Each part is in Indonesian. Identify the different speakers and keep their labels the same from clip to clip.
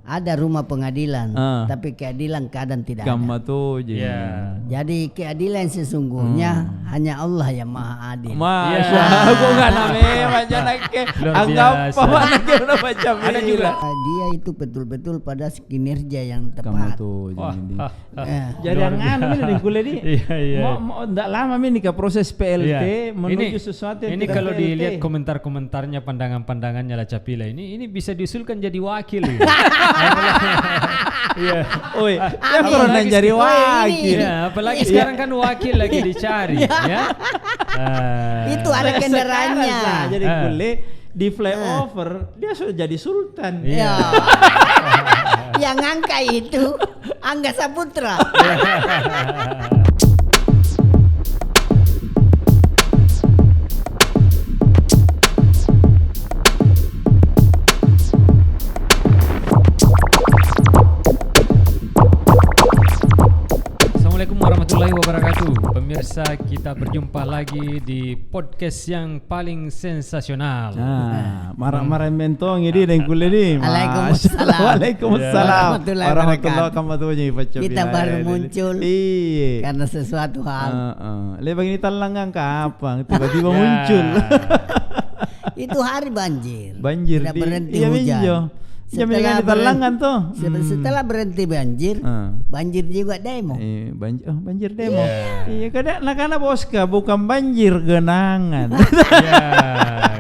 Speaker 1: Ada rumah pengadilan, tapi keadilan kadang tidak
Speaker 2: Gamma
Speaker 1: ada.
Speaker 2: tuh
Speaker 1: Jadi keadilan sesungguhnya hanya Allah yang maha adil.
Speaker 2: Masya aku nggak namanya macam nake anggap apa nake udah macam
Speaker 3: Ada juga.
Speaker 1: Dia itu betul-betul pada kinerja yang
Speaker 2: Gamma
Speaker 1: tepat.
Speaker 2: tuh
Speaker 3: Jadi yang anu ini kuliah di.
Speaker 2: Iya.
Speaker 3: Mau enggak lama ini ke proses PLT menuju sesuatu yang
Speaker 4: ini
Speaker 3: tidak
Speaker 4: kalau
Speaker 3: PLT.
Speaker 4: dilihat komentar-komentarnya, pandangan-pandangannya Lacapila ini bisa diusulkan jadi wakil.
Speaker 3: Iya.
Speaker 2: Oi, ya pernah jadi wakil.
Speaker 4: Ya, apalagi sekarang kan wakil lagi dicari, ya.
Speaker 1: Itu ada kendaraannya.
Speaker 3: Jadi kuliah di flyover dia sudah jadi sultan.
Speaker 1: Ya. Yang angka itu Angga Saputra.
Speaker 4: Assalamualaikum warahmatullahi wabarakatuh. Pemirsa, kita berjumpa lagi di podcast yang paling sensasional.
Speaker 2: Marah-marah mentong ini dan kuliah ni.
Speaker 1: Waalaikumsalam.
Speaker 2: Waalaikumsalam.
Speaker 1: Warahmatullahi
Speaker 2: Warahmatullahi wabarakatuh.
Speaker 1: Kita baru muncul
Speaker 2: Iya.
Speaker 1: karena sesuatu hal.
Speaker 2: Lebang ini talangan kapan tiba-tiba muncul.
Speaker 1: Itu hari banjir.
Speaker 2: Banjir
Speaker 1: Tidak
Speaker 2: di
Speaker 1: berhenti
Speaker 2: iya,
Speaker 1: hujan.
Speaker 2: minjo. Setelah talangan tuh.
Speaker 1: Setelah berhenti banjir, banjir juga demo.
Speaker 2: Banjir demo. Iya, kadang nakana boska bukan banjir genangan.
Speaker 4: Ya,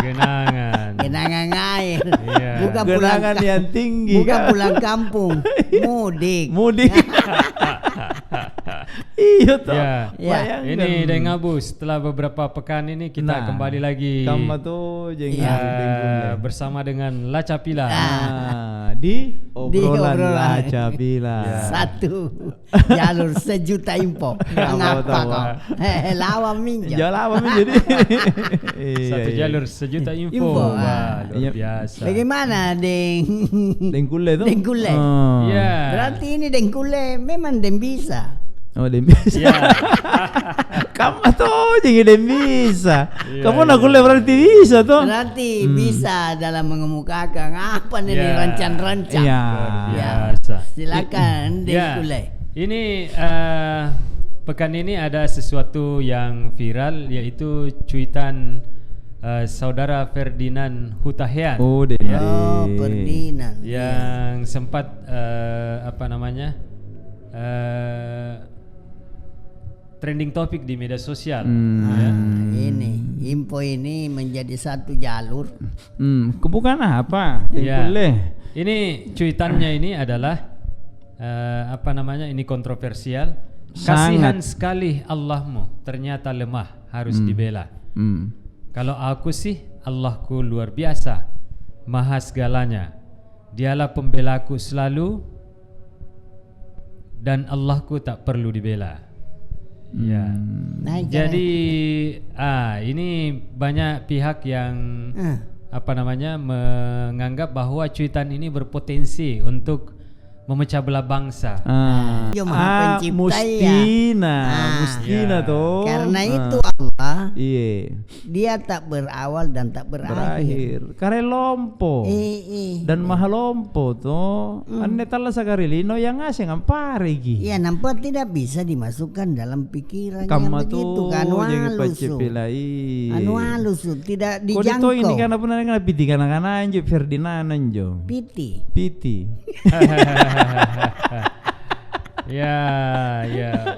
Speaker 4: genangan.
Speaker 1: Genangan air.
Speaker 4: Iya.
Speaker 1: Bukan
Speaker 2: Genangan yang tinggi.
Speaker 1: bukan pulang kampung, mudik.
Speaker 2: Mudik. Iya toh.
Speaker 4: Ya.
Speaker 2: Bayangkan.
Speaker 4: Ini Deng Abu, setelah beberapa pekan ini kita kembali lagi
Speaker 2: Kamu tuh
Speaker 4: bersama dengan Lacapila.
Speaker 2: Di obrolan Lacapila.
Speaker 1: Satu jalur sejuta info. Mengapa kau? Lawa minjam.
Speaker 2: Jalan apa jadi?
Speaker 4: Satu jalur sejuta info.
Speaker 1: Info,
Speaker 4: Wah, luar biasa.
Speaker 1: Bagaimana Deng?
Speaker 2: Dengkule tuh.
Speaker 1: Dengkule.
Speaker 4: Ya.
Speaker 1: Berarti ini Dengkule memang Deng bisa.
Speaker 2: Oh, dem bisa.
Speaker 4: Ya.
Speaker 2: Kamu tuh jadi dem bisa.
Speaker 4: Iya,
Speaker 2: Kamu
Speaker 4: iya.
Speaker 2: nak kuliah berarti bisa tuh.
Speaker 1: Berarti bisa dalam mengemukakan apa nih
Speaker 4: Ya.
Speaker 1: rancang-rancang.
Speaker 2: Iya.
Speaker 1: Ya.
Speaker 4: Biasa.
Speaker 1: Silakan
Speaker 4: Ya.
Speaker 1: Dengkule.
Speaker 4: Ini pekan ini ada sesuatu yang viral, yaitu cuitan saudara Ferdinand Hutahian.
Speaker 2: Oh, deh.
Speaker 1: Oh, Ferdinand.
Speaker 4: Yang sempat trending topik di media sosial. Ya.
Speaker 1: Ini info ini menjadi satu jalur.
Speaker 2: Bukan apa?
Speaker 4: Ya.
Speaker 2: Dengkule.
Speaker 4: Ini cuitannya ini adalah ini kontroversial. Kasihan sekali Allahmu, ternyata lemah, harus dibela. Kalau aku sih, Allahku luar biasa, maha segalanya. Dialah pembelaku selalu, dan Allahku tak perlu dibela. Ya.
Speaker 1: Naik
Speaker 4: Jadi ini banyak pihak yang menganggap bahwa cuitan ini berpotensi untuk memecah belah bangsa.
Speaker 1: Dia Maha Pencipta
Speaker 2: Mustina tuh.
Speaker 1: Karena itu Allah,
Speaker 2: Iya.
Speaker 1: dia tak berawal dan tak berakhir.
Speaker 2: Kare lompo. Dan maha lompo tuh. Anne tala sakarili yang ngasih ngampare gi.
Speaker 1: Ya, nampak tidak bisa dimasukkan dalam pikiran yang
Speaker 2: Kamma
Speaker 1: begitu
Speaker 2: tuh
Speaker 1: kan
Speaker 2: jangan
Speaker 1: halus.
Speaker 2: pacepilai.
Speaker 1: Anu halus tuh, tidak
Speaker 2: Kode
Speaker 1: dijangkau.
Speaker 2: to ini kan apa namanya piti kanan anjo Ferdinand anjo.
Speaker 1: Piti.
Speaker 2: Piti.
Speaker 4: Ya.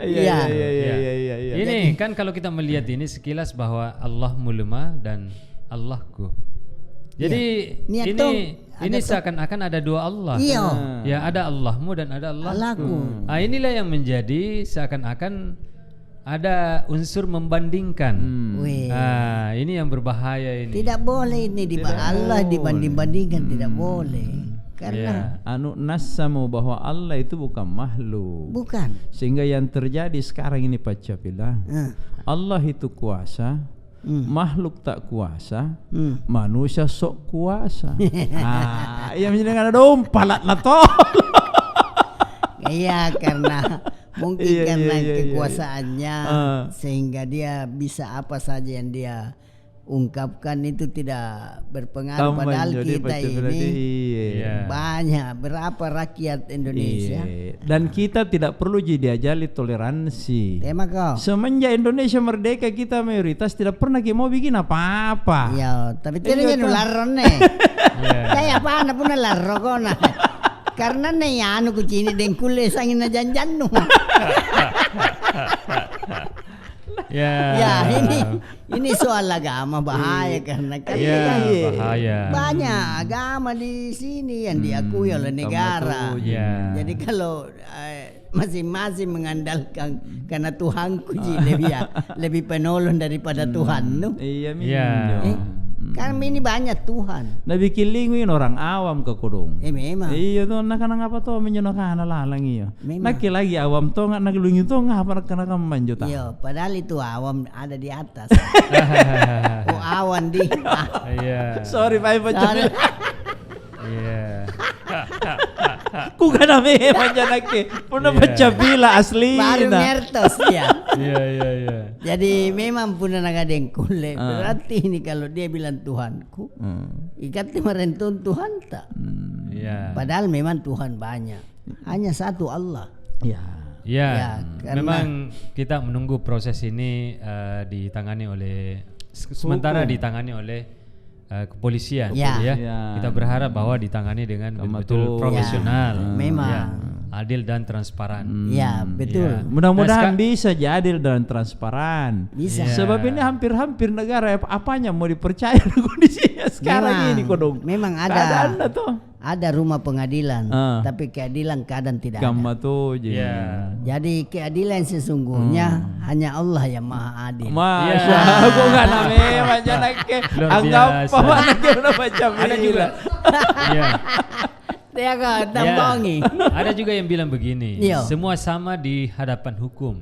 Speaker 1: Iya.
Speaker 4: Ini kan kalau kita melihat ini sekilas bahwa Allahmu lemah dan Allahku. Jadi
Speaker 1: Niat
Speaker 4: ini seakan-akan ada dua Allah.
Speaker 1: Iya.
Speaker 4: Ya, ada Allahmu dan ada Allahku. Inilah yang menjadi seakan-akan ada unsur membandingkan.
Speaker 1: Weh.
Speaker 4: Ini yang berbahaya ini.
Speaker 1: Tidak boleh ini Allah dibanding-bandingkan, tidak boleh. Karena
Speaker 2: nasamu bahwa Allah itu bukan makhluk.
Speaker 1: bukan.
Speaker 2: Sehingga yang terjadi sekarang ini Pacapila, Allah itu kuasa, makhluk tak kuasa, manusia sok kuasa. Iya menjadi ada palat lah toh.
Speaker 1: Iya, karena mungkin karena
Speaker 2: iya.
Speaker 1: kekuasaannya sehingga dia bisa apa saja yang dia ungkapkan itu tidak berpengaruh, padahal kita ini banyak berapa rakyat Indonesia.
Speaker 2: Dan kita tidak perlu diajari toleransi.
Speaker 1: Kau.
Speaker 2: Semenjak Indonesia merdeka kita mayoritas tidak pernah mau bikin apa-apa.
Speaker 1: Ya, tapi tidak larron nih. Kayak apa anak pun larro kona. Karena nih anu kucini dengkule sangin na janjan no. Ya ini soal agama bahaya karena
Speaker 4: bahaya.
Speaker 1: Banyak agama di sini yang diakui oleh negara. Jadi kalau masing-masing mengandalkan karena Tuhanku lebih penolong daripada Tuhan no. Kami ini banyak Tuhan.
Speaker 2: Nabi kilingin orang awam ke kudung.
Speaker 1: Memang.
Speaker 2: Iya tuh nak apa tuh menyenangkan lalang iya. Nak lagi awam tuh nggak nagelungi tuh nggak apa kena kamu manjuta.
Speaker 1: Iya, padahal itu awam ada di atas. Awan di.
Speaker 4: Iya.
Speaker 2: Sorry Pak Baca.
Speaker 4: Iya.
Speaker 2: Ku kan ame manjanake. Puna baca bila asli.
Speaker 1: Baru ngertos ya.
Speaker 4: Iya.
Speaker 1: Jadi memang puna nagadengkule. Berarti ini kalau dia bilang Tuhanku, ikatnya merentun Tuhan tak. Padahal memang Tuhan banyak. Hanya satu Allah.
Speaker 4: Ya, memang kita menunggu proses ini ditangani oleh sementara ditangani oleh kepolisian. Kita berharap bahwa ditangani dengan betul profesional,
Speaker 1: memang
Speaker 4: adil dan transparan.
Speaker 1: Ya, betul.
Speaker 2: Mudah-mudahan bisa jadi adil dan transparan.
Speaker 1: Bisa.
Speaker 2: Sebab ini hampir-hampir negara apanya mau dipercaya kondisinya sekarang ini kodong.
Speaker 1: Memang ada rumah pengadilan, tapi keadilan kadang tidak ada. Jadi keadilan sesungguhnya hanya Allah yang Maha Adil.
Speaker 2: Masya Allah, aku nggak namanya macam nak anggap apa mana kita baca bila.
Speaker 1: Dia kan tambangi.
Speaker 4: Ada juga yang bilang begini, semua sama di hadapan hukum.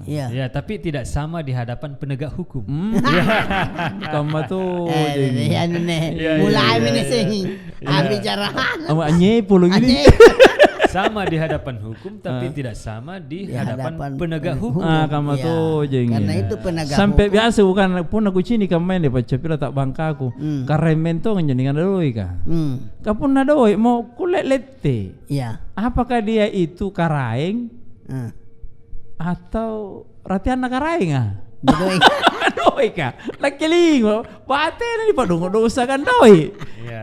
Speaker 4: Ya, tapi tidak sama di hadapan penegak hukum.
Speaker 2: Kamu tuh
Speaker 1: mulai ini sih bicara.
Speaker 2: Amanya puluh gini.
Speaker 4: Sama di hadapan hukum tapi tidak sama di hadapan penegak hukum.
Speaker 2: Kamu tuh jeng.
Speaker 1: Karena itu penegak
Speaker 2: sampai
Speaker 1: hukum.
Speaker 2: biasa bukan pun aku cini kamu ini baca pila tak bangkaku. Karemen tuh ngenjengan doi ka. Kapun na doi mau kulet lete. Apakah dia itu karaeng atau ratian na karaeng
Speaker 1: Doi.
Speaker 2: Doi ka. Lakilingo. Bate na di padungo-dosa kan doi.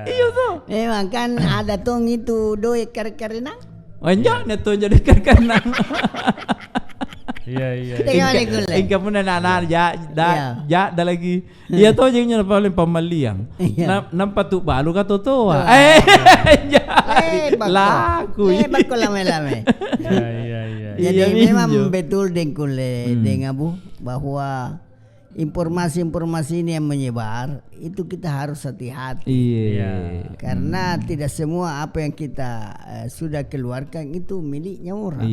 Speaker 2: Iyo tuh.
Speaker 1: Memang kan ada tong itu doi kar-karenang.
Speaker 2: Wanjak na to jadi karkanang.
Speaker 4: Iya.
Speaker 2: Ika pun na da lagi. Iya to jeng nya paling pamaliang. Nampak tu balu ka to. Laku.
Speaker 1: Bako lame-lame.
Speaker 4: Iya.
Speaker 1: Jadi memang betul dengkule dengabu bahwa informasi-informasi ini yang menyebar itu kita harus hati-hati. Karena tidak semua apa yang kita sudah keluarkan itu miliknya orang.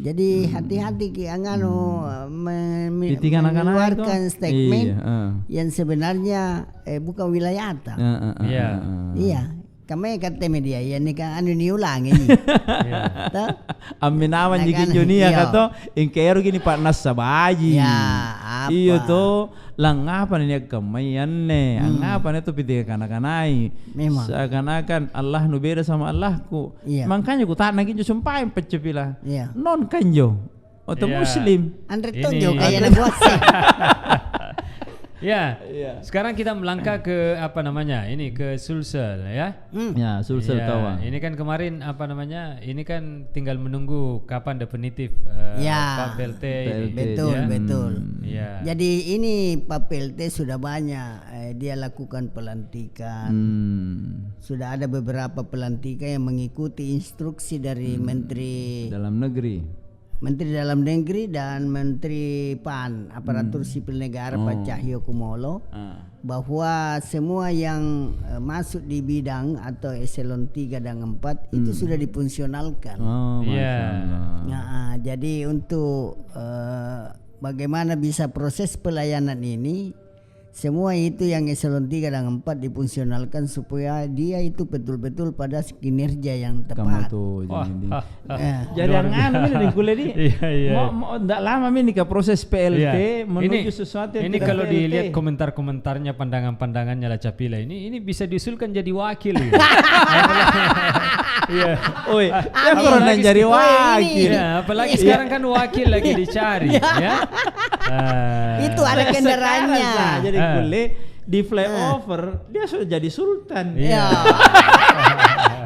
Speaker 1: Jadi hati-hati ki angano mengeluarkan statement yang sebenarnya bukan wilayah ta. Iya. Kami kata media ya ni kan anu niulang ini.
Speaker 2: Amin aman jikin dunia kato ingkero gini panas sabaji. Iyo to langapan ini kemayan ne. Angapan itu piti kanak-kanai. Seakan-akan Allah nu beda sama Allahku. Makanya ku tak nagin jo sumpah pecepila. Non kanjo. Atau muslim.
Speaker 1: Andre tonjo kayak nagwasi.
Speaker 4: Sekarang kita melangkah ke apa namanya? Ini ke Sulsel ya.
Speaker 2: Sulsel kawan.
Speaker 4: Ini kan kemarin apa namanya? Ini kan tinggal menunggu kapan definitif Pak PLT ini.
Speaker 1: Betul. Jadi ini Pak PLT sudah banyak dia lakukan pelantikan. Sudah ada beberapa pelantikan yang mengikuti instruksi dari Menteri Dalam Negeri dan Menteri PAN Aparatur Sipil Negara Pak Cahyo Kumolo bahwa semua yang masuk di bidang atau eselon 3 dan 4 itu sudah difungsionalkan. Jadi untuk bagaimana bisa proses pelayanan ini semua itu yang eselon 3 dan 4 difungsionalkan supaya dia itu betul-betul pada kinerja yang
Speaker 2: Kamu
Speaker 1: tepat.
Speaker 2: tuh ini.
Speaker 3: Jadi yang ini di kuliah ini.
Speaker 4: Iya.
Speaker 3: Mau enggak lama ini ke proses PLT menuju sesuatu yang
Speaker 4: ini
Speaker 3: tidak
Speaker 4: kalau
Speaker 3: PLT.
Speaker 4: dilihat komentar-komentarnya, pandangan-pandangannya Lacapila ini bisa diusulkan jadi wakil. Iya.
Speaker 3: Oi, ya pernah jadi wakil.
Speaker 4: Ya, apalagi sekarang kan wakil lagi dicari, ya.
Speaker 1: Itu ada kendaraannya.
Speaker 3: Jadi kuliah di flyover dia sudah jadi sultan.
Speaker 1: Ya.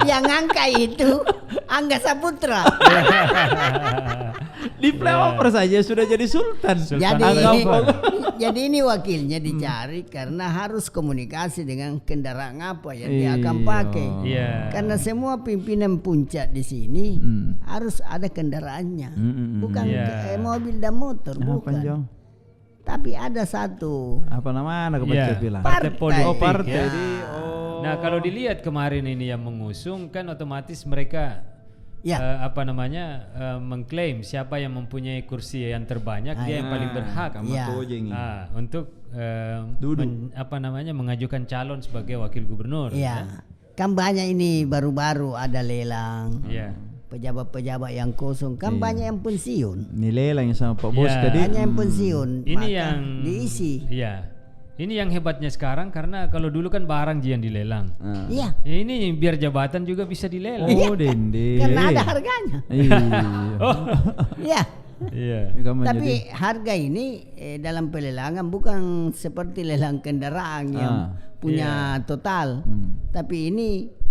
Speaker 1: Yang angka itu Angga Saputra.
Speaker 3: Di flyover saja sudah jadi sultan.
Speaker 1: Jadi ini wakilnya dicari karena harus komunikasi dengan kendaraan apa yang dia akan pakai. Karena semua pimpinan puncak di sini harus ada kendaraannya, bukan mobil dan motor, bukan. Tapi ada satu.
Speaker 3: Apa namanya kebaca bilang?
Speaker 4: Partai politik.
Speaker 3: Partai.
Speaker 4: Nah kalau dilihat kemarin ini yang mengusung kan otomatis mereka mengklaim siapa yang mempunyai kursi yang terbanyak dia yang paling berhak untuk mengajukan calon sebagai wakil gubernur.
Speaker 1: Kan banyak ini baru-baru ada lelang. Pejabat-pejabat yang kosong kan banyak yang pensiun.
Speaker 2: Ini lelang sama Pak Bos tadi.
Speaker 1: Banyak yang pensiun.
Speaker 4: Ini yang
Speaker 1: diisi.
Speaker 4: Ini yang hebatnya sekarang karena kalau dulu kan barang yang dilelang.
Speaker 1: Iya.
Speaker 4: Ya ini biar jabatan juga bisa dilelang.
Speaker 2: Oh, Dende.
Speaker 1: Karena ada harganya. Iya. Tapi harga ini dalam pelelangan bukan seperti lelang kendaraan yang punya total. Tapi ini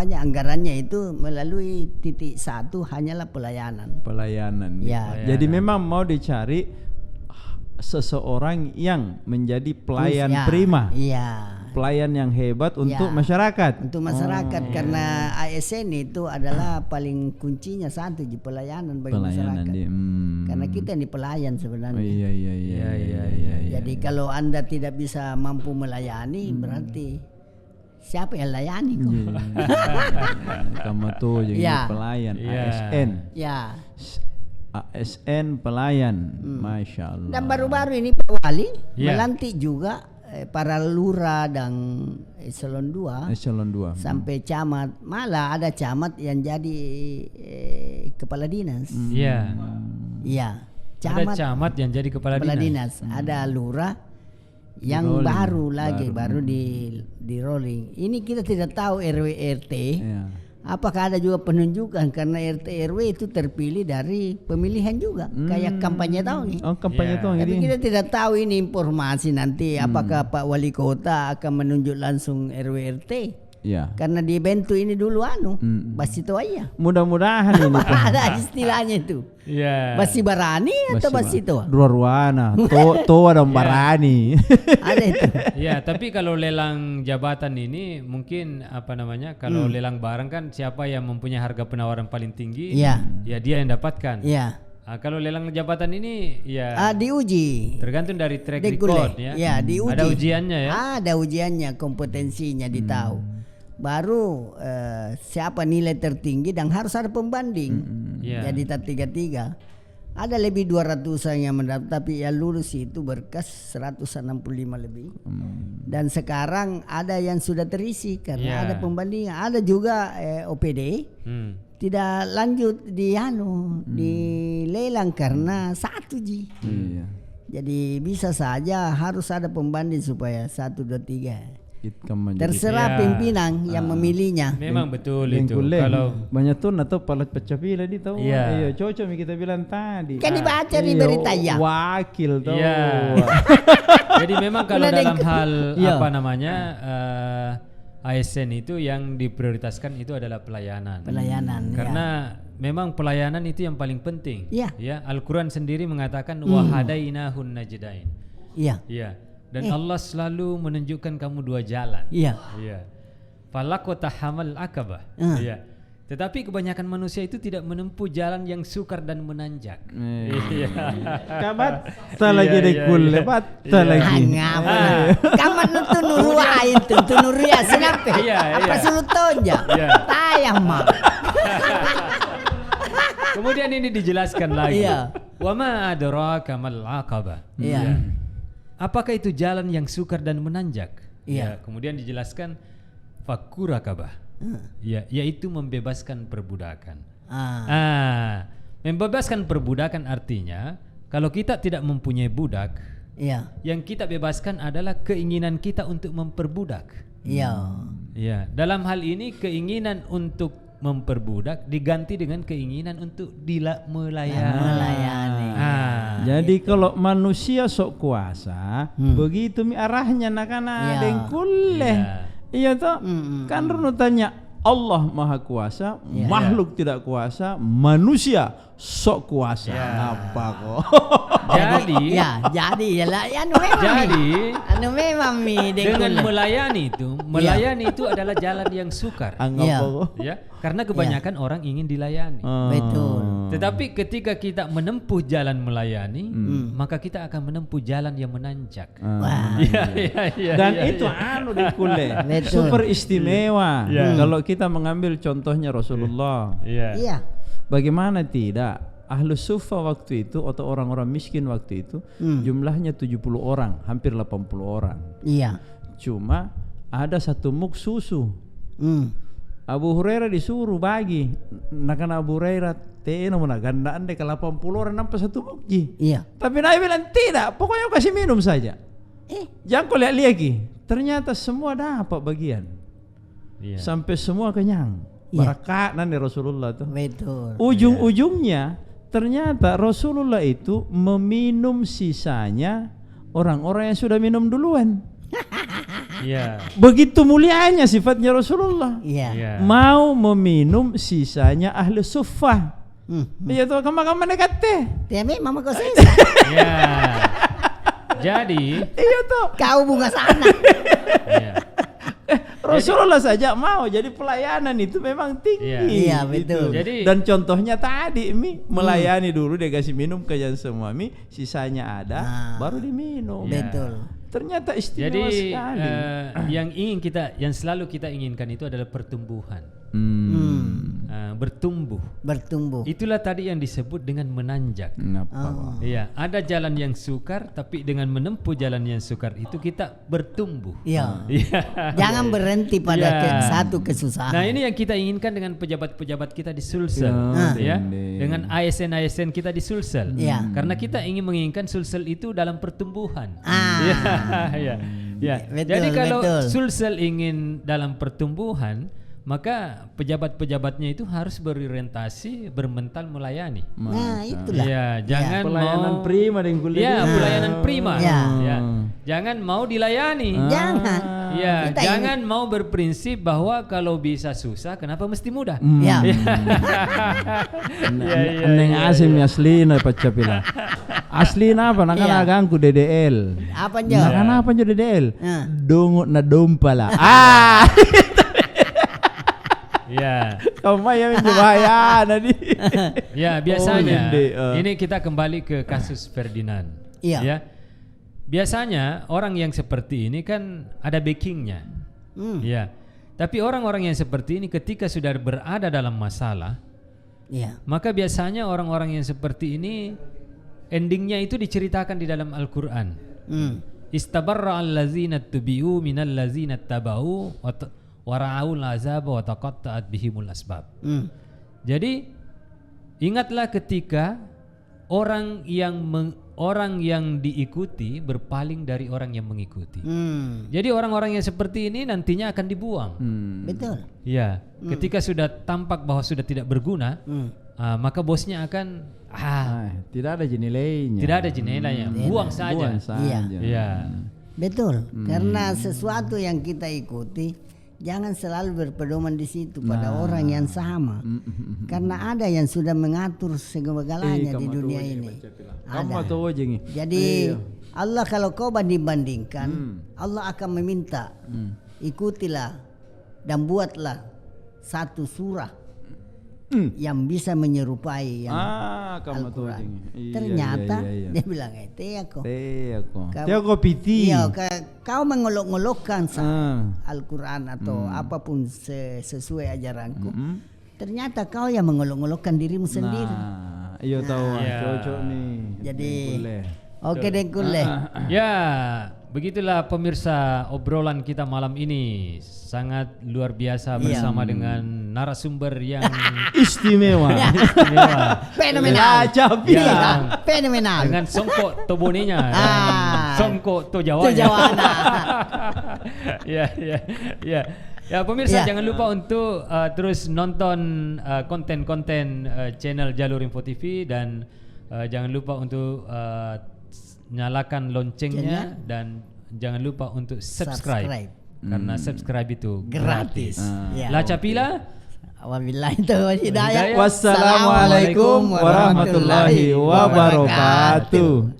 Speaker 1: anggarannya itu melalui titik 1 hanyalah pelayanan.
Speaker 2: Jadi memang mau dicari seseorang yang menjadi pelayan prima. Pelayan yang hebat untuk masyarakat.
Speaker 1: Untuk masyarakat karena ASN itu adalah paling kuncinya satu di pelayanan bagi masyarakat. Karena kita ini pelayan sebenarnya. Jadi kalau Anda tidak bisa mampu melayani berarti siapa yang layani kok?
Speaker 2: Kamu tuh jadi pelayan ASN. ASN pelayan, Masya Allah.
Speaker 1: Dan baru-baru ini Pak Wali melantik juga para lurah dan eselon 2 sampai camat. Malah ada camat yang jadi kepala dinas.
Speaker 4: Ada camat yang jadi kepala dinas.
Speaker 1: Ada lurah yang baru di rolling. Ini kita tidak tahu RW RT. Apakah ada juga penunjukan karena RT RW itu terpilih dari pemilihan juga kayak kampanye tahun ini. Tapi kita tidak tahu ini informasi nanti apakah Pak Wali Kota akan menunjuk langsung RW RT. Karena dibentuk ini dulu Basito aja.
Speaker 2: Mudah-mudahan ini
Speaker 1: ada istilahnya itu. Basi Barani atau Basito?
Speaker 2: Dua ruana. Toa dan Barani.
Speaker 1: Ada itu.
Speaker 4: Tapi kalau lelang jabatan ini mungkin kalau lelang barang kan siapa yang mempunyai harga penawaran paling tinggi, ya dia yang dapatkan. Kalau lelang jabatan ini
Speaker 1: diuji.
Speaker 4: Tergantung dari track record
Speaker 1: diuji.
Speaker 4: Ada ujiannya
Speaker 1: Ada ujiannya, kompetensinya ditahu. Baru siapa nilai tertinggi dan harus ada pembanding. Jadi tak 3-3. Ada lebih 200-an yang mendaftar tapi yang lulus itu berkas 165 lebih. Dan sekarang ada yang sudah terisi karena ada pembandingan. Ada juga OPD tidak lanjut di lelang karena 1 Ji. Jadi bisa saja harus ada pembanding supaya 1, 2, 3. Terserah pimpinan yang memilihnya.
Speaker 4: Memang betul itu. Kalau
Speaker 2: banyak tuh atau palat pecapila di tahu. Cocok kita bilang tadi.
Speaker 1: Kan dibaca di berita
Speaker 2: wakil tuh.
Speaker 4: Jadi memang kalau dalam hal ASN itu yang diprioritaskan itu adalah pelayanan. Karena memang pelayanan itu yang paling penting. Al-Quran sendiri mengatakan wahadainahun najdain. Dan Allah selalu menunjukkan kamu 2 jalan. Falaqata hamal akabah. Tetapi kebanyakan manusia itu tidak menempuh jalan yang sukar dan menanjak.
Speaker 2: Kamat lagi deh kulle, lagi.
Speaker 1: Kamat itu nurua itu, nuria sinape. Apa sulutonja? Tayang mah.
Speaker 4: Kemudian ini dijelaskan lagi. Wa ma adraka mal aqabah. Ya. Apakah itu jalan yang sukar dan menanjak? Ya, kemudian dijelaskan fakku raqabah. Ya, yaitu membebaskan perbudakan. Membebaskan perbudakan artinya kalau kita tidak mempunyai budak, yang kita bebaskan adalah keinginan kita untuk memperbudak. Ya, dalam hal ini keinginan untuk memperbudak diganti dengan keinginan untuk melayani.
Speaker 2: Jadi kalau manusia sok kuasa, begitu arahnya nakana dengkulle. Iya toh? Kan Runo tanya, Allah Maha Kuasa, makhluk tidak kuasa, manusia sok kuasa. Apa kok?
Speaker 4: Jadi
Speaker 1: memang
Speaker 4: dengan melayani itu adalah jalan yang sukar. Ya, karena kebanyakan orang ingin dilayani.
Speaker 1: Betul.
Speaker 4: Tetapi ketika kita menempuh jalan melayani, maka kita akan menempuh jalan yang menanjak.
Speaker 2: Dan itu dikule super istimewa. Kalau kita mengambil contohnya Rasulullah. Bagaimana tidak? Ahlus Sufa waktu itu atau orang-orang miskin waktu itu jumlahnya 70 orang, hampir 80 orang. Cuma ada satu muk susu. Abu Hurairah disuruh bagi. Nakan Abu Hurairah teno menagandaan dek 80 orang nampak satu mukji. Tapi Nabi bilang tidak, pokoknya kasih minum saja. Jangan kau lihat lagi. Ternyata semua dapat bagian. Sampai semua kenyang. Barakat nanti Rasulullah tuh.
Speaker 1: Betul.
Speaker 2: Ujung-ujungnya ternyata Rasulullah itu meminum sisanya orang-orang yang sudah minum duluan. Begitu mulianya sifatnya Rasulullah. Mau meminum sisanya ahli suffah. Iya tuh kama-kama dekat teh.
Speaker 1: Tapi mama kau sisa.
Speaker 4: Jadi
Speaker 2: iya tuh.
Speaker 1: Kau bunga sana.
Speaker 2: Rasulullah saja mau, jadi pelayanan itu memang tinggi.
Speaker 1: Betul.
Speaker 4: Jadi,
Speaker 2: dan contohnya tadi melayani dulu dia kasih minum ke yang semua sisanya ada baru diminum.
Speaker 1: Betul.
Speaker 2: Ternyata istimewa sekali.
Speaker 4: Yang selalu kita inginkan itu adalah pertumbuhan. Bertumbuh. Itulah tadi yang disebut dengan menanjak. Ada jalan yang sukar, tapi dengan menempuh jalan yang sukar itu kita bertumbuh.
Speaker 1: Jangan berhenti pada satu kesusahan.
Speaker 4: Nah, ini yang kita inginkan dengan pejabat-pejabat kita di Sulsel, dengan ASN kita di Sulsel. Karena kita menginginkan Sulsel itu dalam pertumbuhan. Jadi kalau Sulsel ingin dalam pertumbuhan, maka pejabat-pejabatnya itu harus berorientasi bermental melayani.
Speaker 1: Nah, itulah.
Speaker 4: Jangan
Speaker 2: pelayanan
Speaker 4: mau
Speaker 2: prima dengan kuliah.
Speaker 4: Pelayanan prima. Jangan mau dilayani.
Speaker 1: Jangan.
Speaker 4: Jangan mau berprinsip bahwa kalau bisa susah, kenapa mesti mudah?
Speaker 2: Neng asim aslina pacapila. Aslina apa? Nakana gangku DDL.
Speaker 1: Apa aja?
Speaker 2: Nakana apa aja DDL? Dongut na dompala. Kamu yang berbahaya tadi.
Speaker 4: Biasanya ini kita kembali ke kasus Ferdinand. Biasanya orang yang seperti ini kan ada backingnya. Tapi orang-orang yang seperti ini ketika sudah berada dalam masalah, maka biasanya orang-orang yang seperti ini endingnya itu diceritakan di dalam Al-Quran. Istabarra allazina tubi'u minal lazina taba'u wara'aul azab wa taqatta'at bihimul asbab. Jadi ingatlah ketika orang yang diikuti berpaling dari orang yang mengikuti. Jadi orang-orang yang seperti ini nantinya akan dibuang.
Speaker 1: Betul.
Speaker 4: Ketika sudah tampak bahwa sudah tidak berguna, maka bosnya akan
Speaker 2: tidak ada nilainya.
Speaker 4: Tidak ada nilainya. Buang saja.
Speaker 1: Betul. Karena sesuatu yang kita ikuti jangan selalu berpedoman di situ pada orang yang sama. Karena ada yang sudah mengatur segala-galanya di dunia ini. Jadi Allah kalau kau banding-bandingkan, Allah akan meminta ikutilah dan buatlah satu surah yang bisa menyerupai yang Al-Quran. Ternyata dia bilang
Speaker 2: kau piti.
Speaker 1: Kau mengolok-ngolokkan Al-Quran atau apapun sesuai ajaranku. Ternyata kau yang mengolok-ngolokkan dirimu sendiri.
Speaker 2: Iya tahu, cocok nih.
Speaker 1: Jadi oke Dengkule.
Speaker 4: Ya, begitulah pemirsa obrolan kita malam ini. Sangat luar biasa bersama dengan narasumber yang
Speaker 2: istimewa.
Speaker 1: Fenomenal. Fenomenal.
Speaker 4: Dengan songkok tobonenya. Songkok tojawana. Ya pemirsa, jangan lupa untuk terus nonton konten-konten channel Jalur Info TV, dan jangan lupa untuk nyalakan loncengnya, dan jangan lupa untuk subscribe. Karena subscribe itu gratis. Lacapila.
Speaker 1: Wabillahi taufiq hidayah.
Speaker 2: Wassalamualaikum warahmatullahi wabarakatuh.